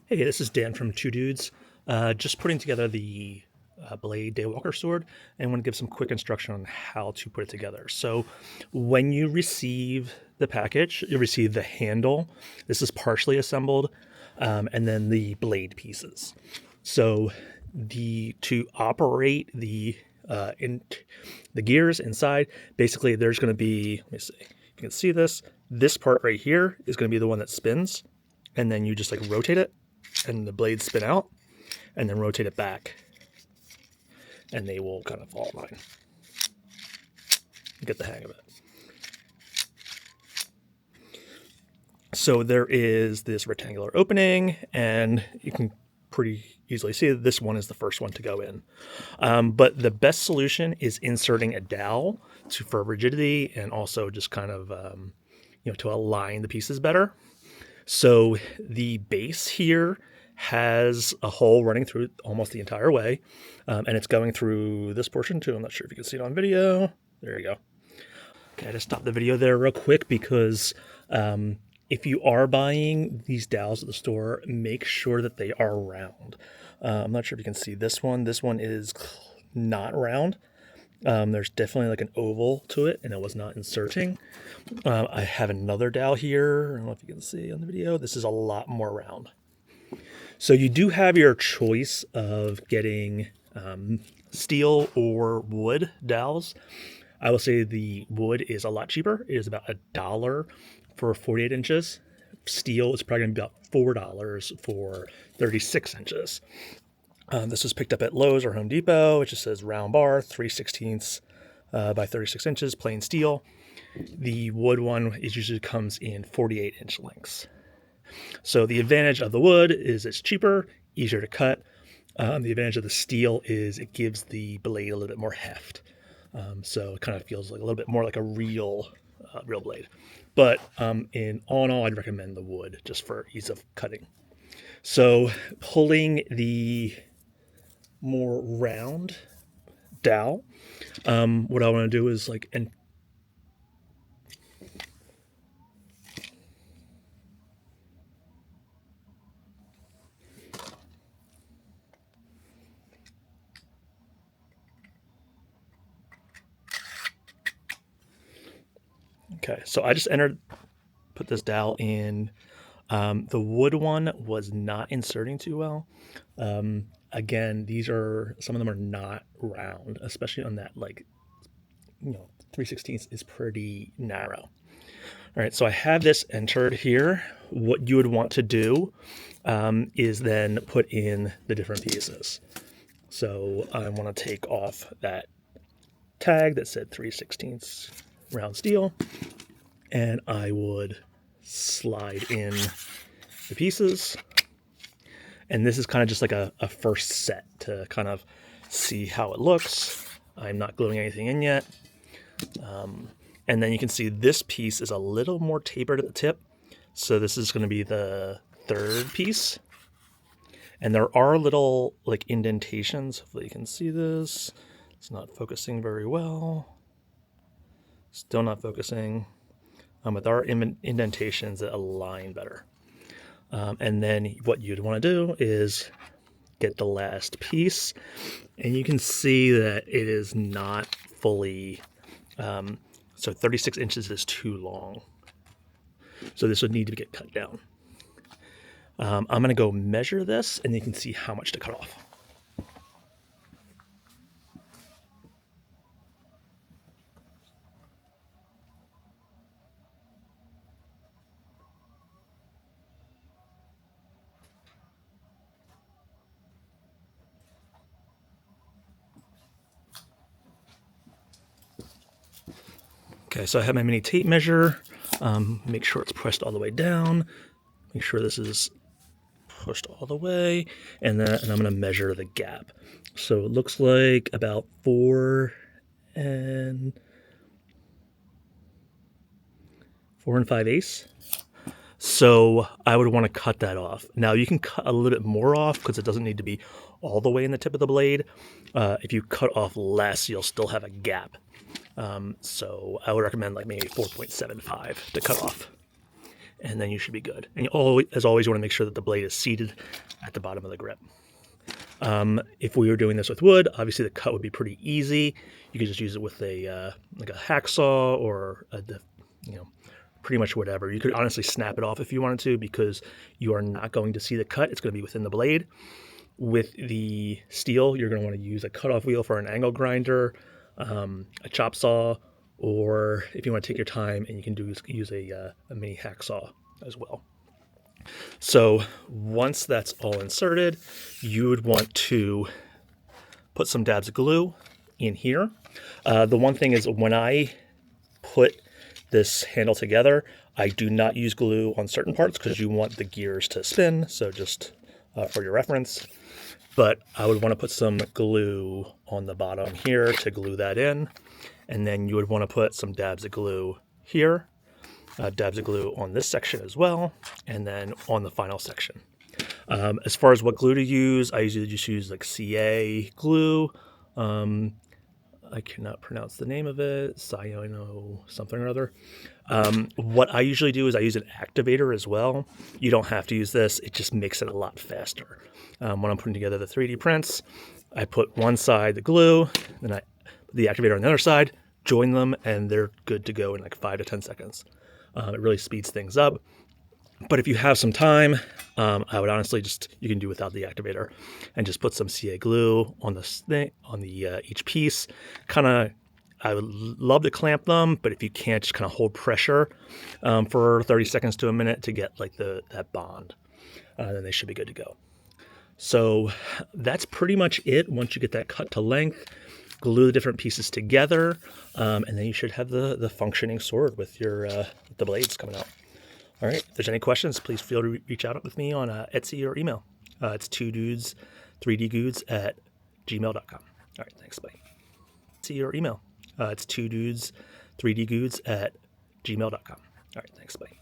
Hey, this is Dan from Two Dudes. Just putting together the Blade Daywalker sword, and I want to give some quick instruction on how to put it together. So, when you receive the package, you receive the handle. This is partially assembled, and then the blade pieces. So, to operate the gears inside, basically, there's going to be. Let me see. You can see this. This part right here is going to be the one that spins, and then you just like rotate it and the blades spin out, and then rotate it back, and they will kind of fall in line. Get the hang of it. So there is this rectangular opening, and you can pretty easily see that this one is the first one to go in. But the best solution is inserting a dowel for rigidity and also just kind of to align the pieces better. So the base here has a hole running through almost the entire way, and it's going through this portion too. I'm not sure if you can see it on video. There you go. Okay, I just stopped the video there real quick because if you are buying these dowels at the store, make sure that they are round. I'm not sure if you can see this one. This one is not round. There's definitely like an oval to it, and it was not inserting. I have another dowel here. I don't know if you can see on the video. This is a lot more round. So you do have your choice of getting steel or wood dowels. I will say the wood is a lot cheaper. It is about $1 for 48 inches. Steel is probably going to be about $4 for 36 inches. This was picked up at Lowe's or Home Depot. It just says round bar, 3/16 by 36 inches, plain steel. The wood one usually comes in 48-inch lengths. So the advantage of the wood is it's cheaper, easier to cut. The advantage of the steel is it gives the blade a little bit more heft. So it kind of feels like a little bit more like a real blade. But in all, I'd recommend the wood just for ease of cutting. So pulling the more round dowel, what I want to do is okay, so I just put this dowel in. The wood one was not inserting too well. Again, some of them are not round, especially on that 3/16 is pretty narrow. All right, so I have this entered here. What you would want to do is then put in the different pieces. So I want to take off that tag that said 3/16 round steel, and I would slide in the pieces. And this is kind of just like a first set to kind of see how it looks. I'm not gluing anything in yet. And then you can see this piece is a little more tapered at the tip. So this is going to be the third piece. And there are little like indentations. Hopefully you can see this. It's not focusing very well. Still not focusing. But there are indentations that align better. And then what you'd want to do is get the last piece, and you can see that it is not fully, so 36 inches is too long. So this would need to get cut down. I'm going to go measure this, and you can see how much to cut off. Okay, so I have my mini tape measure. Make sure it's pressed all the way down. Make sure this is pushed all the way, and I'm going to measure the gap. So it looks like about 4 5/8. So I would want to cut that off. Now you can cut a little bit more off because it doesn't need to be all the way in the tip of the blade. If you cut off less, you'll still have a gap. So I would recommend like maybe 4.75 to cut off. and then you should be good. And you always, as always, you want to make sure that the blade is seated at the bottom of the grip. If we were doing this with wood, obviously the cut would be pretty easy. You could just use it with a like a hacksaw or pretty much whatever. You could honestly snap it off if you wanted to, because you are not going to see the cut. It's going to be within the blade. With the steel, you're going to want to use a cutoff wheel for an angle grinder, a chop saw, or if you want to take your time, and you can use a mini hacksaw as well. So once that's all inserted, you would want to put some dabs of glue in here. The one thing is, when I put this handle together, I do not use glue on certain parts because you want the gears to spin, so just for your reference. But I would want to put some glue on the bottom here to glue that in, and then you would want to put some dabs of glue here, dabs of glue on this section as well, and then on the final section. As far as what glue to use, I usually just use like CA glue. I cannot pronounce the name of it, Cyano something or other. What I usually do is I use an activator as well. You don't have to use this, it just makes it a lot faster. When I'm putting together the 3D prints, I put one side the glue, then I put the activator on the other side, join them, and they're good to go in like 5 to 10 seconds. It really speeds things up. But if you have some time, I would honestly you can do without the activator and just put some CA glue on the each piece. I would love to clamp them, but if you can't, just kind of hold pressure for 30 seconds to a minute to get like that bond. Then they should be good to go. So that's pretty much it. Once you get that cut to length, glue the different pieces together, and then you should have the functioning sword with the blades coming out. All right, if there's any questions, please feel to reach out with me on Etsy or email. It's 2dudes3dgoods@gmail.com. All right, thanks, bye. Etsy or email. It's 2dudes3dgoods@gmail.com. All right, thanks, bye.